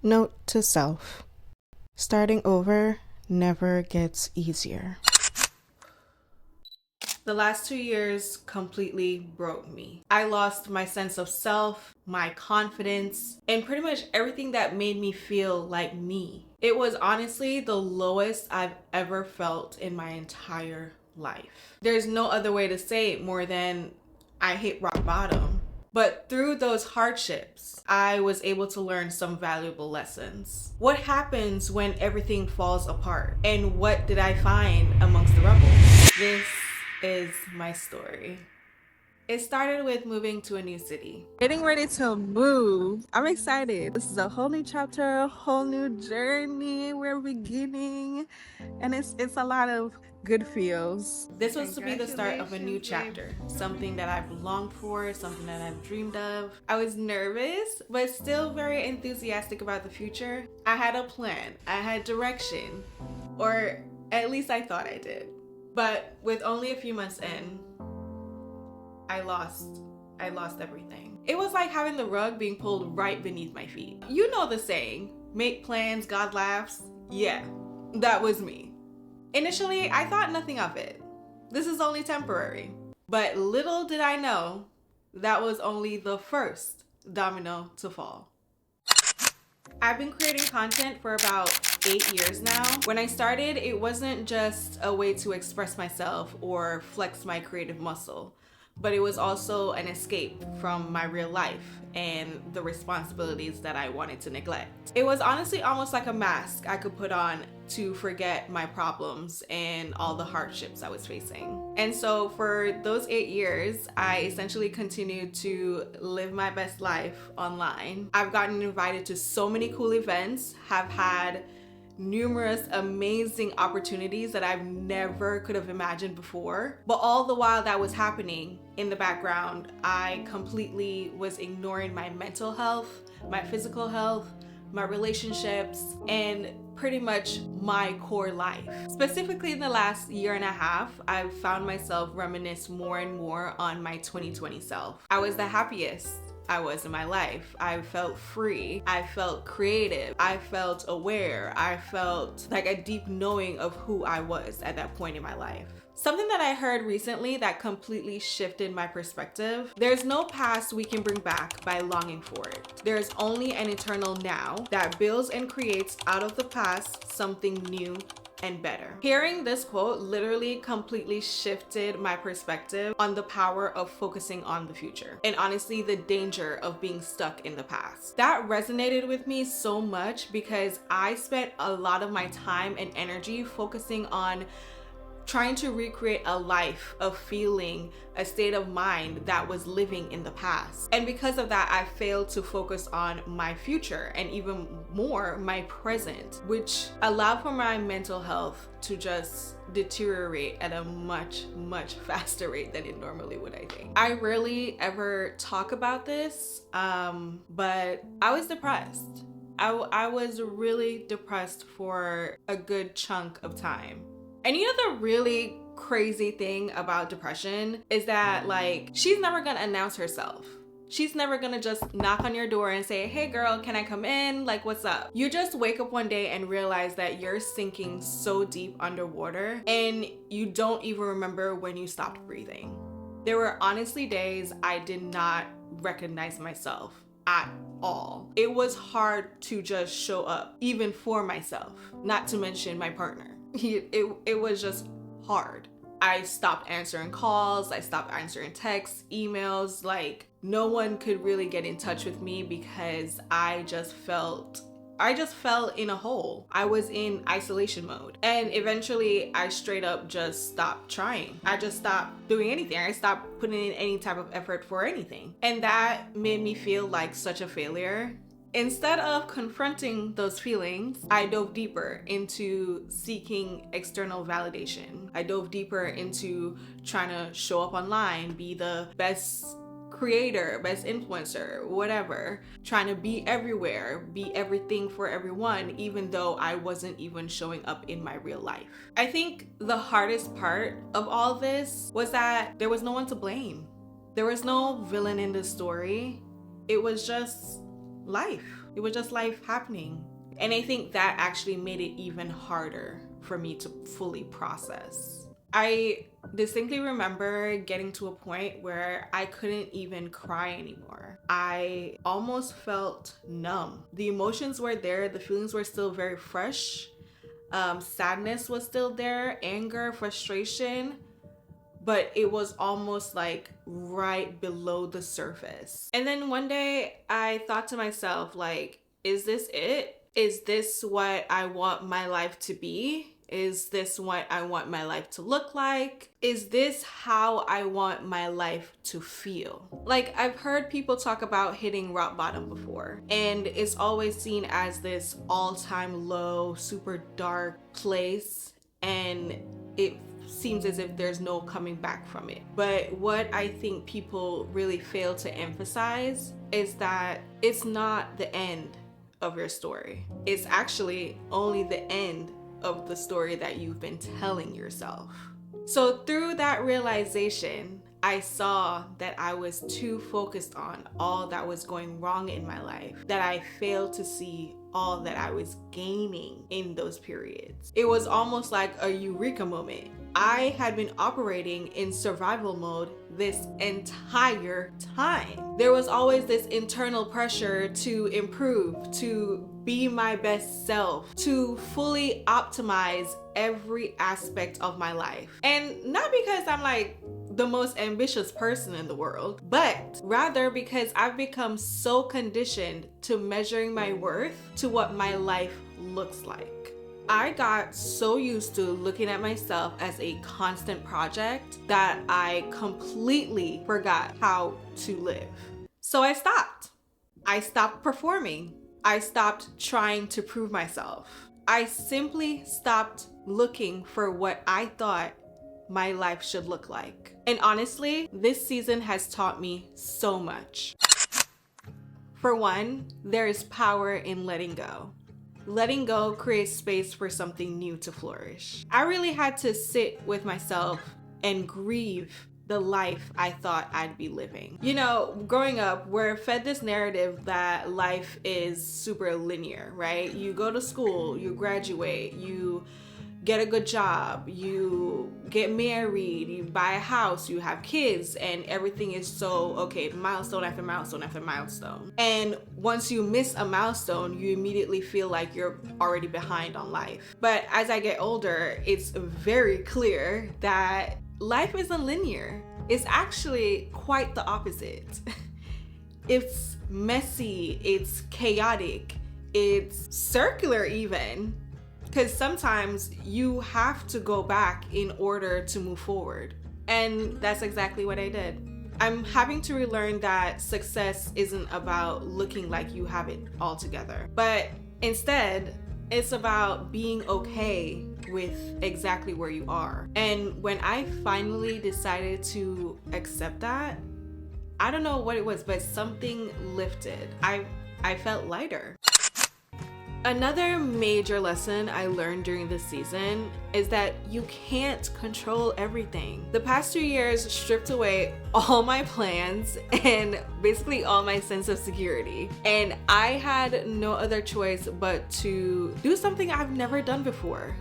Note to self: starting over never gets easier. The last 2 years completely broke me. I lost my sense of self, my confidence, and pretty much everything that made me feel like me. It was honestly the lowest I've ever felt in my entire life. There's no other way to say it more than I hit rock bottom. But through those hardships, I was able to learn some valuable lessons. What happens when everything falls apart? And what did I find amongst the rubble? This is my story. It started with moving to a new city. Getting ready to move. I'm excited. This is a whole new chapter, a whole new journey. We're beginning. And it's a lot of good feels. This was to be the start of a new chapter, something that I've longed for, something that I've dreamed of. I was nervous, but still very enthusiastic about the future. I had a plan, I had direction, or at least I thought I did. But with only a few months in, I lost everything. It was like having the rug being pulled right beneath my feet. You know the saying, make plans, God laughs. Yeah, that was me. Initially, I thought nothing of it. This is only temporary. But little did I know, that was only the first domino to fall. I've been creating content for about 8 years now. When I started, it wasn't just a way to express myself or flex my creative muscle, but it was also an escape from my real life and the responsibilities that I wanted to neglect. It was honestly almost like a mask I could put on to forget my problems and all the hardships I was facing. And so for those 8 years, I essentially continued to live my best life online. I've gotten invited to so many cool events, have had numerous amazing opportunities that I've never could have imagined before. But all the while that was happening in the background, I completely was ignoring my mental health, my physical health, my relationships, and pretty much my core life. Specifically in the last year and a half, I've found myself reminisce more and more on my 2020 self. I was the happiest I was in my life. I felt free. I felt creative. I felt aware. I felt like a deep knowing of who I was at that point in my life. Something that I heard recently that completely shifted my perspective: there's no past we can bring back by longing for it. There's only an eternal now that builds and creates out of the past something new and better. Hearing this quote literally completely shifted my perspective on the power of focusing on the future, and honestly the danger of being stuck in the past. That resonated with me so much because I spent a lot of my time and energy focusing on trying to recreate a life of feeling, a state of mind that was living in the past. And because of that, I failed to focus on my future and even more my present, which allowed for my mental health to just deteriorate at a much faster rate than it normally would, I think. I rarely ever talk about this, but I was depressed. I was really depressed for a good chunk of time. And you know the really crazy thing about depression is that, like, she's never gonna announce herself. She's never gonna just knock on your door and say, hey girl, can I come in? Like, what's up? You just wake up one day and realize that you're sinking so deep underwater and you don't even remember when you stopped breathing. There were honestly days I did not recognize myself at all. It was hard to just show up, even for myself, not to mention my partner. It was just hard. I stopped answering calls, I stopped answering texts, emails. Like, no one could really get in touch with me because I just fell in a hole. I was in isolation mode. And eventually I straight up just stopped trying. I just stopped doing anything. I stopped putting in any type of effort for anything. And that made me feel like such a failure. Instead of confronting those feelings, I dove deeper into seeking external validation. I dove deeper into trying to show up online, be the best creator, best influencer, whatever. Trying to be everywhere, be everything for everyone, even though I wasn't even showing up in my real life. I think the hardest part of all this was that there was no one to blame. There was no villain in this story. It was just life. It was just life happening. And I think that actually made it even harder for me to fully process. I distinctly remember getting to a point where I couldn't even cry anymore. I almost felt numb. The emotions were there, the feelings were still very fresh. Sadness was still there, anger, frustration, but it was almost like right below the surface. And then one day I thought to myself, like, is this it? Is this what I want my life to be? Is this what I want my life to look like? Is this how I want my life to feel? Like, I've heard people talk about hitting rock bottom before, and it's always seen as this all-time low, super dark place, and it seems as if there's no coming back from it. But what I think people really fail to emphasize is that it's not the end of your story. It's actually only the end of the story that you've been telling yourself. So through that realization, I saw that I was too focused on all that was going wrong in my life, that I failed to see all that I was gaining in those periods. It was almost like a eureka moment. I had been operating in survival mode this entire time. There was always this internal pressure to improve, to be my best self, to fully optimize every aspect of my life. And not because I'm like the most ambitious person in the world, but rather because I've become so conditioned to measuring my worth to what my life looks like. I got so used to looking at myself as a constant project that I completely forgot how to live. So I stopped. I stopped performing. I stopped trying to prove myself. I simply stopped looking for what I thought my life should look like. And honestly, this season has taught me so much. For one, there is power in letting go. Letting go creates space for something new to flourish. I really had to sit with myself and grieve the life I thought I'd be living. You know, growing up, we're fed this narrative that life is super linear, right? You go to school, you graduate, you get a good job, you get married, you buy a house, you have kids, and everything is so, okay, milestone after milestone after milestone. And once you miss a milestone, you immediately feel like you're already behind on life. But as I get older, it's very clear that life isn't linear. It's actually quite the opposite. It's messy, it's chaotic, it's circular even. Because sometimes you have to go back in order to move forward. And that's exactly what I did. I'm having to relearn that success isn't about looking like you have it all together, but instead, it's about being okay with exactly where you are. And when I finally decided to accept that, I don't know what it was, but something lifted. I felt lighter. Another major lesson I learned during this season is that you can't control everything. The past 2 years stripped away all my plans and basically all my sense of security. And I had no other choice but to do something I've never done before.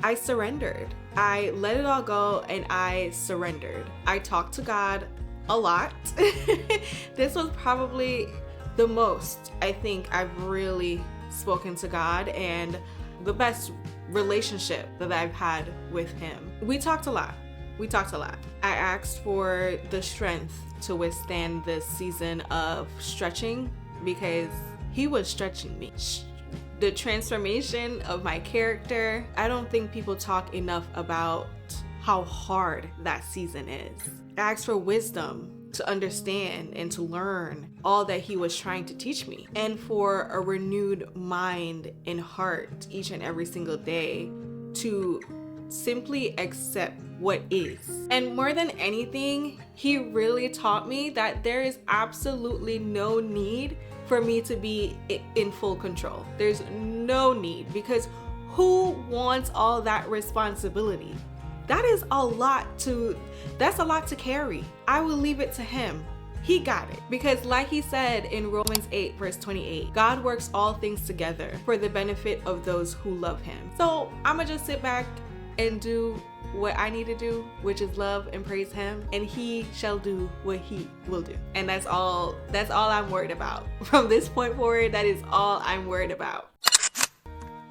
I surrendered. I let it all go and I surrendered. I talked to God a lot. This was probably the most I think I've really spoken to God and the best relationship that I've had with him. We talked a lot. I asked for the strength to withstand this season of stretching because he was stretching me. The transformation of my character, I don't think people talk enough about how hard that season is. I asked for wisdom to understand and to learn all that he was trying to teach me, and for a renewed mind and heart each and every single day to simply accept what is. And more than anything, he really taught me that there is absolutely no need for me to be in full control. There's no need, because who wants all that responsibility? That's a lot to carry. I will leave it to him. He got it. Because like he said in Romans 8 verse 28, God works all things together for the benefit of those who love him. So I'ma just sit back and do what I need to do, which is love and praise him, and he shall do what he will do. And that's all I'm worried about. From this point forward, that is all I'm worried about.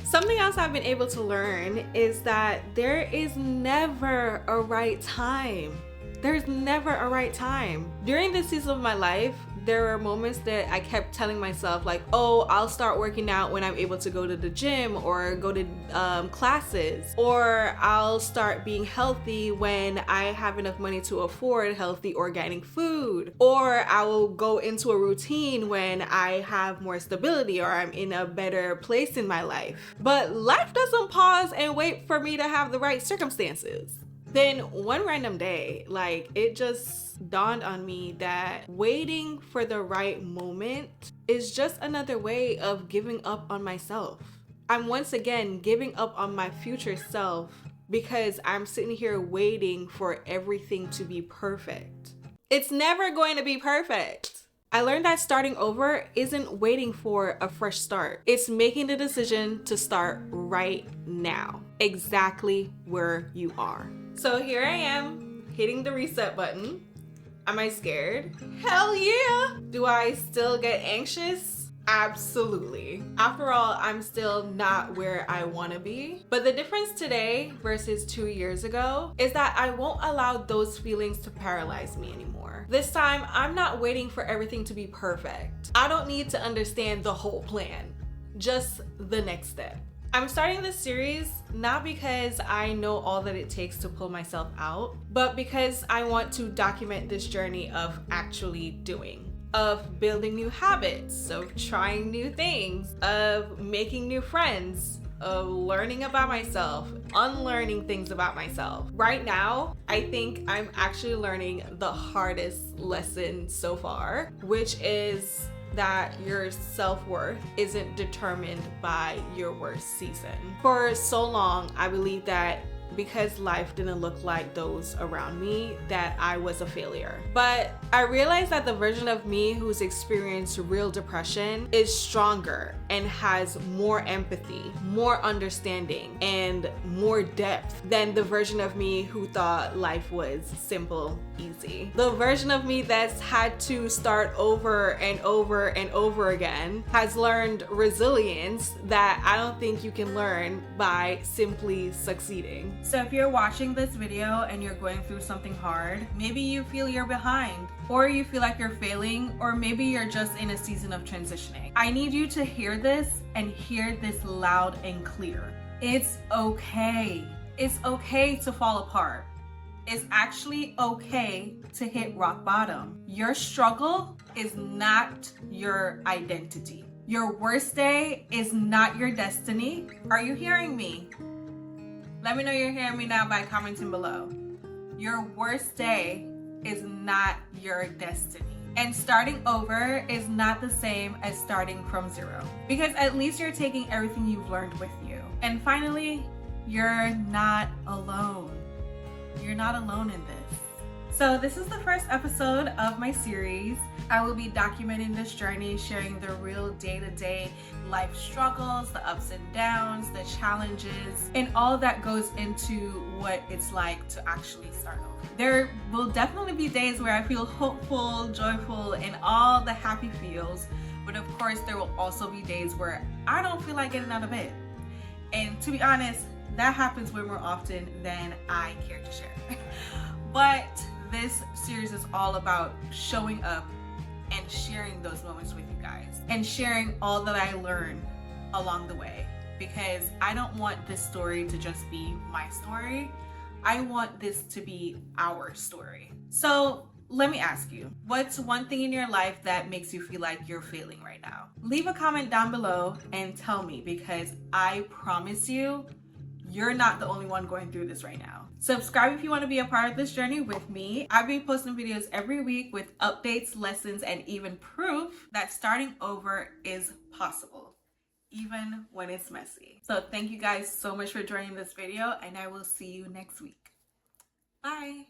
Something else I've been able to learn is that there is never a right time. There's never a right time. During this season of my life, there were moments that I kept telling myself like, oh, I'll start working out when I'm able to go to the gym or go to classes, or I'll start being healthy when I have enough money to afford healthy organic food, or I will go into a routine when I have more stability or I'm in a better place in my life. But life doesn't pause and wait for me to have the right circumstances. Then one random day, like, it just dawned on me that waiting for the right moment is just another way of giving up on myself. I'm once again giving up on my future self because I'm sitting here waiting for everything to be perfect. It's never going to be perfect. I learned that starting over isn't waiting for a fresh start. It's making the decision to start right now, exactly where you are. So here I am, hitting the reset button. Am I scared? Hell yeah! Do I still get anxious? Absolutely. After all, I'm still not where I want to be. But the difference today versus 2 years ago is that I won't allow those feelings to paralyze me anymore. This time, I'm not waiting for everything to be perfect. I don't need to understand the whole plan, just the next step. I'm starting this series not because I know all that it takes to pull myself out, but because I want to document this journey of actually doing, of building new habits, of trying new things, of making new friends, of learning about myself, unlearning things about myself. Right now, I think I'm actually learning the hardest lesson so far, which is that your self-worth isn't determined by your worst season. For so long, I believed that because life didn't look like those around me, that I was a failure. But I realized that the version of me who's experienced real depression is stronger and has more empathy, more understanding, and more depth than the version of me who thought life was simple, easy. The version of me that's had to start over and over and over again has learned resilience that I don't think you can learn by simply succeeding. So if you're watching this video and you're going through something hard, maybe you feel you're behind, or you feel like you're failing, or maybe you're just in a season of transitioning. I need you to hear this and hear this loud and clear. It's okay. It's okay to fall apart. It's actually okay to hit rock bottom. Your struggle is not your identity. Your worst day is not your destiny. Are you hearing me? Let me know you're hearing me now by commenting below. Your worst day is not your destiny. And starting over is not the same as starting from zero. Because at least you're taking everything you've learned with you. And finally, you're not alone. You're not alone in this. So this is the first episode of my series. I will be documenting this journey, sharing the real day-to-day life struggles, the ups and downs, the challenges, and all that goes into what it's like to actually start over. There will definitely be days where I feel hopeful, joyful, and all the happy feels, but of course there will also be days where I don't feel like getting out of bed. And to be honest, that happens way more often than I care to share. But this series is all about showing up and sharing those moments with you guys and sharing all that I learned along the way, because I don't want this story to just be my story. I want this to be our story. So let me ask you, what's one thing in your life that makes you feel like you're failing right now? Leave a comment down below and tell me, because I promise you, you're not the only one going through this right now. Subscribe if you want to be a part of this journey with me. I'll be posting videos every week with updates, lessons, and even proof that starting over is possible, even when it's messy. So thank you guys so much for joining this video, and I will see you next week. Bye.